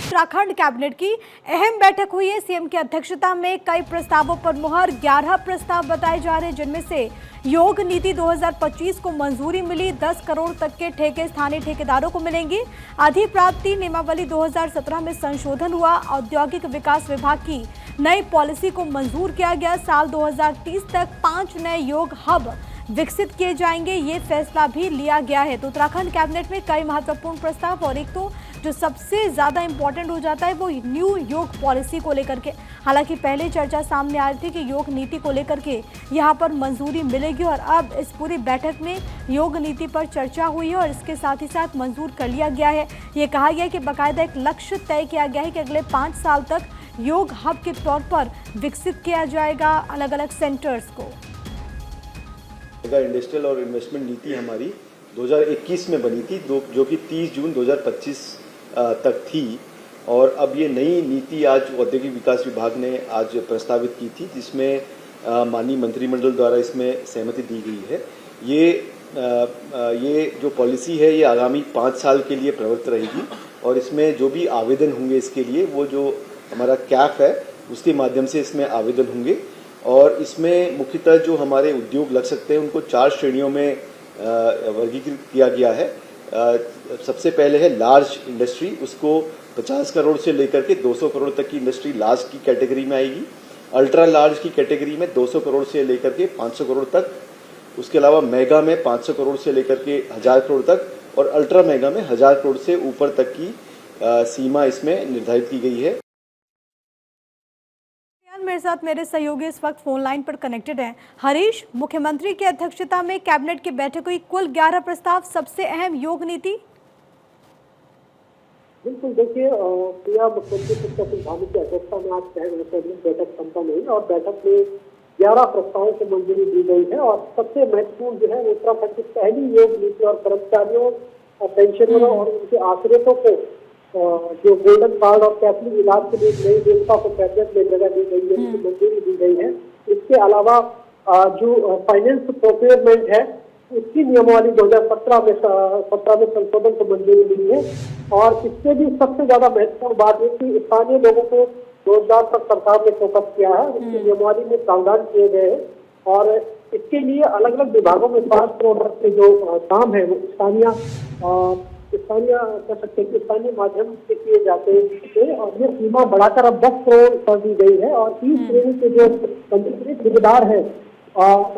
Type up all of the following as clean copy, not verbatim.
Uttarakhand cabinet की अहम बैठक हुई है। सीएम की अध्यक्षता में कई प्रस्तावों पर मुहर, 11 प्रस्ताव बताए जा रहे हैं, जिनमें से योग नीति 2025 को मंजूरी मिली। 10 करोड़ तक के ठेके स्थानीय ठेकेदारों को मिलेंगे। अधिप्राप्ति नियमावली 2017 में संशोधन हुआ। औद्योगिक विकास विभाग की नई पॉलिसी को मंजूर किया गया। साल 2030 तक 5 नए योग हब विकसित किए जाएंगे, ये फैसला भी लिया गया है। तो उत्तराखंड कैबिनेट में कई महत्वपूर्ण प्रस्ताव, और एक तो जो सबसे ज्यादा इंपॉर्टेंट हो जाता है वो न्यू योग पॉलिसी को लेकर के। हालांकि पहले चर्चा सामने आ रही थी कि योग नीति को लेकर के यहाँ पर मंजूरी मिलेगी, और अब इस पूरी बैठक में योग नीति पर चर्चा हुई है और इसके साथ ही साथ मंजूर कर लिया गया है। ये कहा गया है कि बाकायदा एक लक्ष्य तय किया गया है कि अगले 5 साल तक योग हब के तौर पर विकसित किया जाएगा अलग अलग सेंटर्स को। इंडस्ट्रियल और इन्वेस्टमेंट नीति हमारी 2021 में बनी थी, जो कि 30 जून 2025 तक थी, और अब ये नई नीति आज औद्योगिक विकास विभाग ने आज प्रस्तावित की थी, जिसमें माननीय मंत्रिमंडल द्वारा इसमें सहमति दी गई है। ये जो पॉलिसी है ये आगामी 5 साल के लिए प्रवृत्त रहेगी, और इसमें जो भी आवेदन होंगे इसके लिए, वो जो हमारा कैफ है उसके माध्यम से इसमें आवेदन होंगे। और इसमें मुख्यतः जो हमारे उद्योग लग सकते हैं उनको 4 श्रेणियों में वर्गीकृत किया गया है। सबसे पहले है लार्ज इंडस्ट्री, उसको 50 करोड़ से लेकर के 200 करोड़ तक की इंडस्ट्री लार्ज की कैटेगरी में आएगी। अल्ट्रा लार्ज की कैटेगरी में 200 करोड़ से लेकर के 500 करोड़ तक, उसके अलावा मेगा में 500 करोड़ से लेकर के 1000 करोड़ तक, और अल्ट्रा मेगा में 1000 करोड़ से ऊपर तक की सीमा इसमें निर्धारित की गई है। मेरे साथ मेरे सहयोगी इस वक्त फोन लाइन पर कनेक्टेड हैं। हरीश, मुख्यमंत्री की अध्यक्षता में कैबिनेट की बैठक हुई, कुल 11 प्रस्ताव, सबसे अहम योग नीति। बिल्कुल, देखिए प्रिया, मुख्यमंत्री की अध्यक्षता में आज कैबिनेट बैठक संपन्न हुई और बैठक में 11 प्रस्तावों को मंजूरी दी गई है। और सबसे महत्वपूर्ण जो है उत्तराखंड की पहली योग नीति और कर्मचारियों और पेंशनरों और उनके आश्रितों को जो गोल्डन कार्ड और कैथलिक इलाज के लिए नई व्यवस्था को कैबिनेट में जगह दी गई है, उसकी मंजूरी दी गई है। इसके अलावा जो फाइनेंस प्रोक्योरमेंट है उसकी नियमावली 2017 में संशोधन को मंजूरी मिली है। और इससे भी सबसे ज्यादा महत्वपूर्ण बात है कि स्थानीय लोगों को रोजगार पर सरकार ने फोकस किया है, उसकी नियमावली में प्रावधान किए गए हैं। और इसके लिए अलग अलग विभागों में 5 करोड़ के जो काम है वो स्थानीय माध्यम से किए जाते हैं, और ये सीमा बढ़ाकर अब 10 करोड़ कर दी गई है। और 30 श्रेणी के जो पंजीकृत ठेकेदार है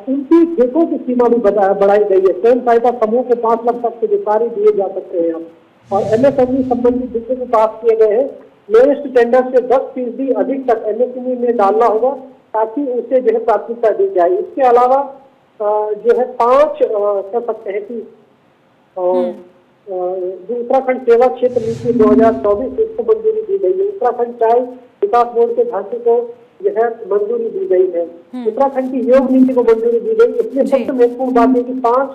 उनकी ठेकों की सीमा भी बढ़ाई गई है। स्वयं सहायता समूह को 5 लाख तक के अधिकारी दिए जा सकते हैं अब। और एमएसएमई संबंधी बिल भी पास किए गए हैं। लोएस्ट टेंडर से 10% अधिक तक एमएसएमई में डालना होगा ताकि उसे जो है प्राथमिकता दी जाए। इसके अलावा जो है 5 कह सकते हैं कि जो उत्तराखंड सेवा क्षेत्र नीति 2024 इसको मंजूरी दी गई है। उत्तराखंड चाय विकास बोर्ड के ढांचे को यह मंजूरी दी गई है। उत्तराखंड की योग नीति को मंजूरी दी गई। इसमें सबसे महत्वपूर्ण बात है कि 5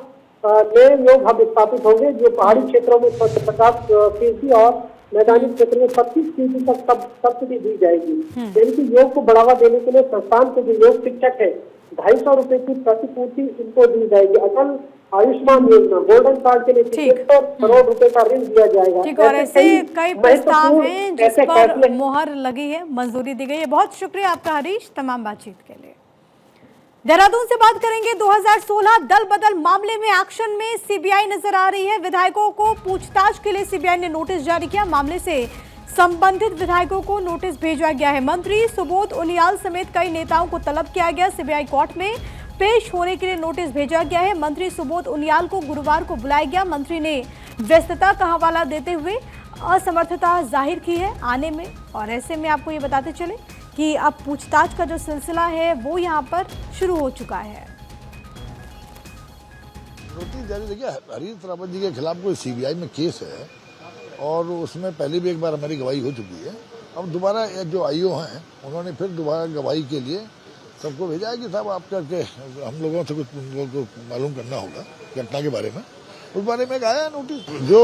नए योग हब स्थापित होंगे, जो पहाड़ी क्षेत्रों में 50% और मैदानी क्षेत्र में 25% तक सब्सिडी दी जाएगी। यानी कि योग को बढ़ावा देने के लिए संस्थान के जो योग शिक्षक है 250 रुपए की प्रतिपूर्ति इनको दी जाएगी। अटल आयुष्मान योजना, गोल्डन कार्ड के लिए 73 करोड़ रुपए का ऋण दिया जाएगा। ठीक, और ऐसे कई प्रस्ताव हैं जिस पर मोहर लगी है, मंजूरी दी गई है। बहुत शुक्रिया आपका हरीश, तमाम बातचीत के लिए। देहरादून से बात करेंगे। 2016 दल बदल मामले में एक्शन में सीबीआई नजर आ रही है। विधायकों को पूछताछ के लिए सीबीआई ने नोटिस जारी किया। मामले से संबंधित विधायकों को नोटिस भेजा गया है। मंत्री सुबोध उनियाल समेत कई नेताओं को तलब किया गया। सीबीआई कोर्ट में पेश होने के लिए नोटिस भेजा गया है। मंत्री सुबोध उनियाल को गुरुवार को बुलाया गया। मंत्री ने व्यस्तता का हवाला देते हुए असमर्थता जाहिर की है आने में। और ऐसे में आपको ये बताते चले कि अब पूछताछ का जो सिलसिला है वो यहाँ पर शुरू हो चुका है। देखिए, हरीश रावत जी के खिलाफ कोई सीबीआई में केस है और उसमें पहले भी एक बार हमारी गवाही हो चुकी है। अब दोबारा जो आईओ हैं उन्होंने फिर दोबारा गवाही के लिए सबको भेजा है कि साहब आप करके हम लोगों से कुछ को मालूम करना होगा घटना के बारे में। उस बारे में एक आया नोटिस। जो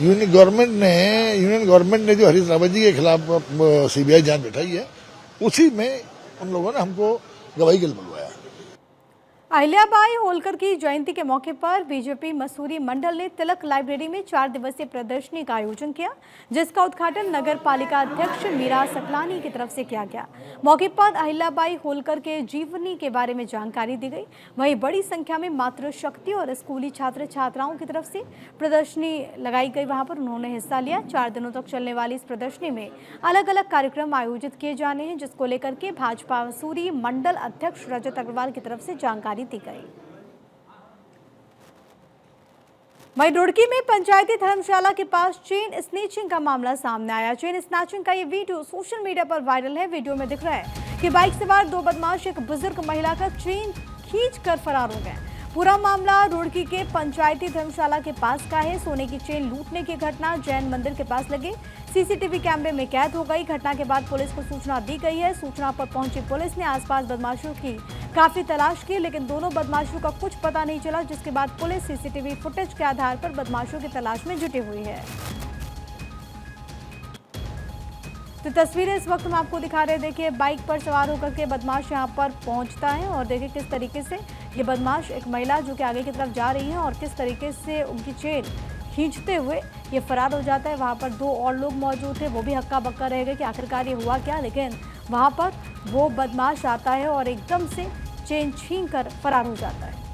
यूनियन गवर्नमेंट ने जो हरीश रावत जी के खिलाफ सीबीआई जांच बैठाई है, उसी में उन लोगों ने हमको गवाही के लिए बुलवाया। अहिल्याबाई होलकर की जयंती के मौके पर बीजेपी मसूरी मंडल ने तिलक लाइब्रेरी में 4 दिवसीय प्रदर्शनी का आयोजन किया, जिसका उद्घाटन नगर पालिका अध्यक्ष मीरा सकलानी की तरफ से किया गया। मौके पर अहिल्याबाई होलकर के जीवनी के बारे में जानकारी दी गई। वहीं बड़ी संख्या में मातृशक्ति और स्कूली छात्र छात्राओं की तरफ से प्रदर्शनी लगाई गई, वहां पर उन्होंने हिस्सा लिया। 4 दिनों तक चलने वाली इस प्रदर्शनी में अलग अलग कार्यक्रम आयोजित किए जाने हैं, जिसको लेकर के भाजपा मसूरी मंडल अध्यक्ष रजत अग्रवाल की तरफ से जानकारी दी गई। वहीं रुड़की में पंचायती धर्मशाला के पास चेन स्नैचिंग का मामला सामने आया। चेन स्नैचिंग का ये वीडियो सोशल मीडिया पर वायरल है। वीडियो में दिख रहा है कि बाइक सवार 2 बदमाश एक बुजुर्ग महिला का चेन खींचकर फरार हो गए। पूरा मामला रुड़की के पंचायती धर्मशाला के पास का है। सोने की चेन लूटने की घटना जैन मंदिर के पास लगे सीसीटीवी कैमरे में कैद हो गई। घटना के बाद पुलिस को सूचना दी गई है। सूचना पर पहुंची पुलिस ने आसपास बदमाशों की काफी तलाश की, लेकिन दोनों बदमाशों का कुछ पता नहीं चला, जिसके बाद पुलिस सीसीटीवी फुटेज के आधार पर बदमाशों की तलाश में जुटी हुई है। तो तस्वीरें इस वक्त हम आपको दिखा रहे हैं। देखिए, बाइक पर सवार होकर के बदमाश यहां पर पहुंचता है और देखिए किस तरीके से ये बदमाश एक महिला जो कि आगे की तरफ जा रही है और किस तरीके से उनकी चेन खींचते हुए ये फरार हो जाता है। वहां पर 2 और लोग मौजूद थे, वो भी हक्का बक्का रह गए कि आखिरकार ये हुआ क्या, लेकिन वहां पर वो बदमाश आता है और एकदम से चेन छीन कर फरार हो जाता है।